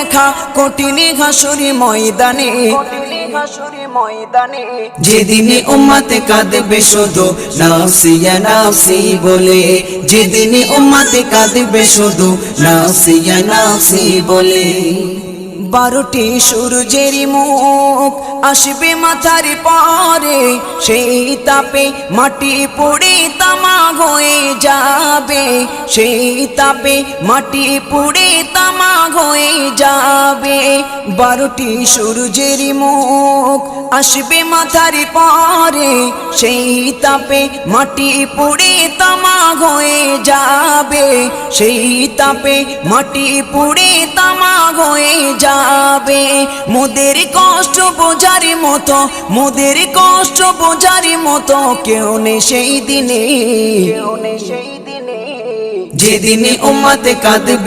দেখা কঠিন হাসুরি ময়দানে, যেদিনে উম্মতে কাঁদবে শুধু নাফসি ইয়া নাফসি বলে, যেদিনে উম্মতে কাঁদবে শুধু নাফসি ইয়া নাফসি বলে। 12টি সূর্যের মুখ আসবে মাথার পরে, সেই তাপে মাটি পুড়ে তামা হয়ে যাবে, সেই তাপে মাটি পুড়ে তামা হয়ে যাবে। 12টি সূর্যের মুখ আসবে মাথার পরে, সেই তাপে মাটি পুড়ে তামা হয়ে যাবে, সেই তাপে মাটি পুড়ে তামা হয়ে যাবে। মোদের কষ্ট বোঝার মতো, মোদের কষ্ট বোঝার মতো কেউ নেই সেই দিনে, যেদিনে উম্মতে কাঁদবে